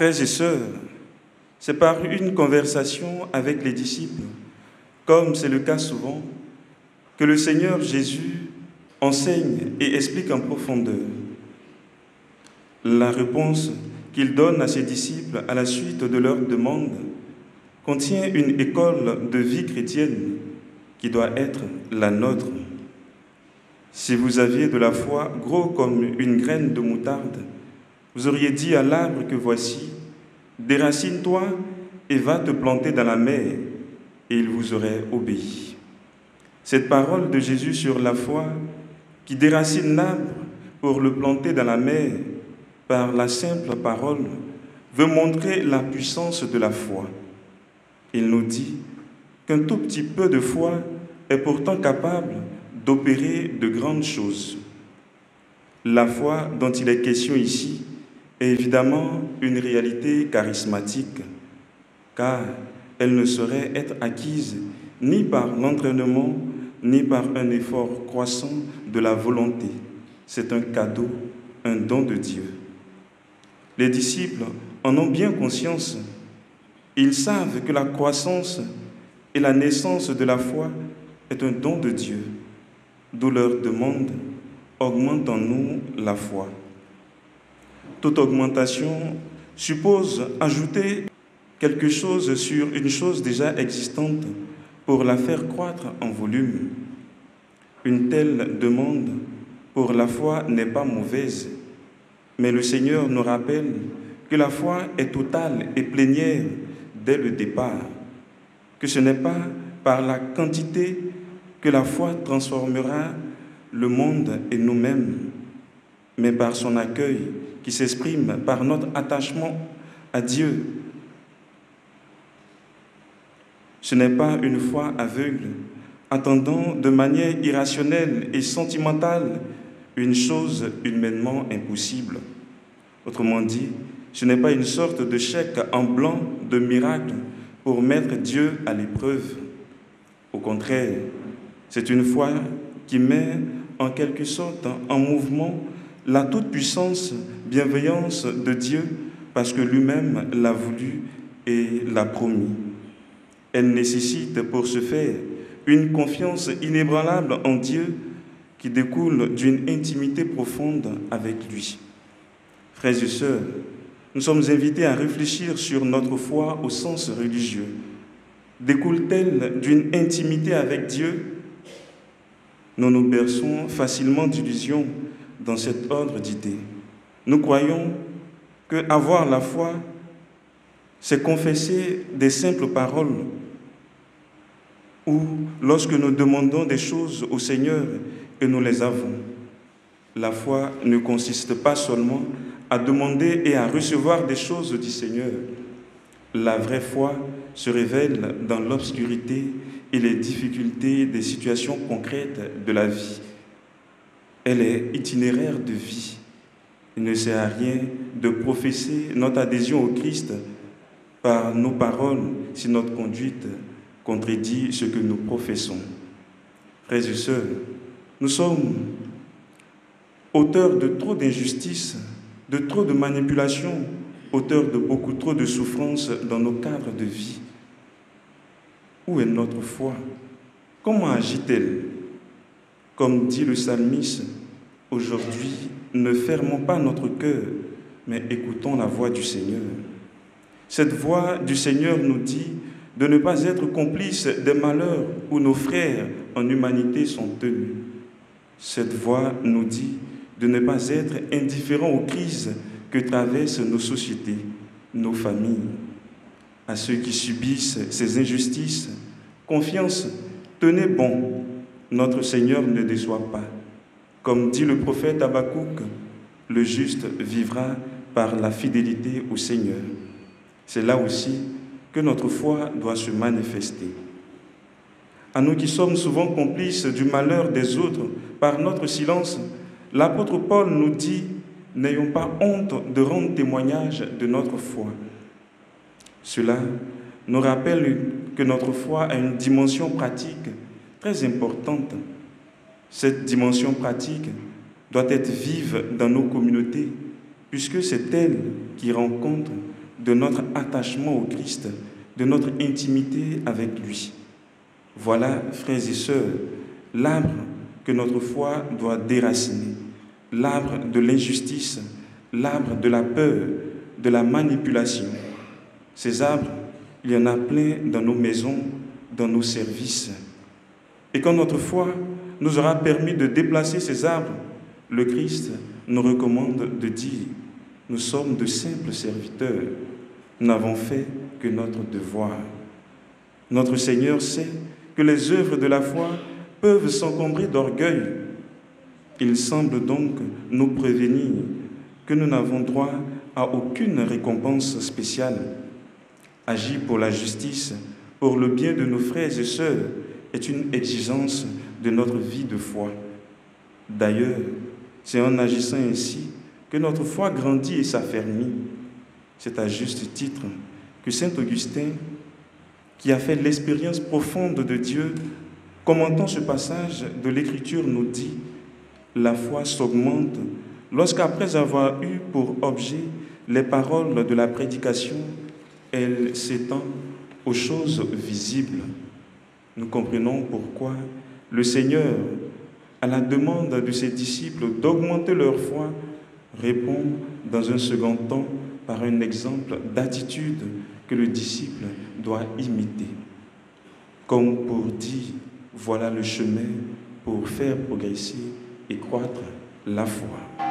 Frères et sœurs, c'est par une conversation avec les disciples, comme c'est le cas souvent, que le Seigneur Jésus enseigne et explique en profondeur. La réponse qu'il donne à ses disciples à la suite de leur demande contient une école de vie chrétienne qui doit être la nôtre. Si vous aviez de la foi gros comme une graine de moutarde, vous auriez dit à l'arbre que voici, déracine-toi et va te planter dans la mer, et il vous aurait obéi. Cette parole de Jésus sur la foi, qui déracine l'arbre pour le planter dans la mer, par la simple parole, veut montrer la puissance de la foi. Il nous dit qu'un tout petit peu de foi est pourtant capable d'opérer de grandes choses. La foi dont il est question ici est évidemment une réalité charismatique, car elle ne saurait être acquise ni par l'entraînement, ni par un effort croissant de la volonté. C'est un cadeau, un don de Dieu. Les disciples en ont bien conscience. Ils savent que la croissance et la naissance de la foi est un don de Dieu, d'où leur demande « augmente en nous la foi ». Toute augmentation suppose ajouter quelque chose sur une chose déjà existante pour la faire croître en volume. Une telle demande pour la foi n'est pas mauvaise, mais le Seigneur nous rappelle que la foi est totale et plénière dès le départ, que ce n'est pas par la quantité que la foi transformera le monde et nous-mêmes, mais par son accueil qui s'exprime par notre attachement à Dieu. Ce n'est pas une foi aveugle, attendant de manière irrationnelle et sentimentale une chose humainement impossible. Autrement dit, ce n'est pas une sorte de chèque en blanc de miracle pour mettre Dieu à l'épreuve. Au contraire, c'est une foi qui met en quelque sorte en mouvement la toute-puissance, bienveillance de Dieu parce que lui-même l'a voulu et l'a promis. Elle nécessite pour ce faire une confiance inébranlable en Dieu qui découle d'une intimité profonde avec lui. Frères et sœurs, nous sommes invités à réfléchir sur notre foi au sens religieux. Découle-t-elle d'une intimité avec Dieu? Nous nous berçons facilement d'illusions dans cet ordre d'idées. Nous croyons que avoir la foi, c'est confesser des simples paroles, ou lorsque nous demandons des choses au Seigneur et nous les avons. La foi ne consiste pas seulement à demander et à recevoir des choses du Seigneur. La vraie foi se révèle dans l'obscurité et les difficultés des situations concrètes de la vie. Elle est itinéraire de vie. Il ne sert à rien de professer notre adhésion au Christ par nos paroles si notre conduite contredit ce que nous professons. Frères et sœurs, nous sommes auteurs de trop d'injustices, de trop de manipulations, auteurs de beaucoup trop de souffrances dans nos cadres de vie. Où est notre foi? Comment agit-elle? Comme dit le psalmiste, aujourd'hui, ne fermons pas notre cœur, mais écoutons la voix du Seigneur. Cette voix du Seigneur nous dit de ne pas être complices des malheurs où nos frères en humanité sont tenus. Cette voix nous dit de ne pas être indifférents aux crises que traversent nos sociétés, nos familles. À ceux qui subissent ces injustices, confiance, tenez bon, notre Seigneur ne déçoit pas. Comme dit le prophète Habakkuk, le juste vivra par la fidélité au Seigneur. C'est là aussi que notre foi doit se manifester. À nous qui sommes souvent complices du malheur des autres par notre silence, l'apôtre Paul nous dit « N'ayons pas honte de rendre témoignage de notre foi ». Cela nous rappelle que notre foi a une dimension pratique très importante. Cette dimension pratique doit être vive dans nos communautés, puisque c'est elle qui rencontre de notre attachement au Christ, de notre intimité avec lui. Voilà, frères et sœurs, l'arbre que notre foi doit déraciner, l'arbre de l'injustice, l'arbre de la peur, de la manipulation. Ces arbres, il y en a plein dans nos maisons, dans nos services. Et quand notre foi nous aura permis de déplacer ces arbres, le Christ nous recommande de dire: nous sommes de simples serviteurs, nous n'avons fait que notre devoir. Notre Seigneur sait que les œuvres de la foi peuvent s'encombrer d'orgueil. Il semble donc nous prévenir que nous n'avons droit à aucune récompense spéciale. Agir pour la justice, pour le bien de nos frères et sœurs, est une exigence de notre vie de foi. D'ailleurs, c'est en agissant ainsi que notre foi grandit et s'affermit. C'est à juste titre que saint Augustin, qui a fait l'expérience profonde de Dieu, commentant ce passage de l'Écriture, nous dit: la foi s'augmente lorsqu'après avoir eu pour objet les paroles de la prédication, elle s'étend aux choses visibles. Nous comprenons pourquoi le Seigneur, à la demande de ses disciples d'augmenter leur foi, répond dans un second temps par un exemple d'attitude que le disciple doit imiter, comme pour dire: voilà le chemin pour faire progresser et croître la foi.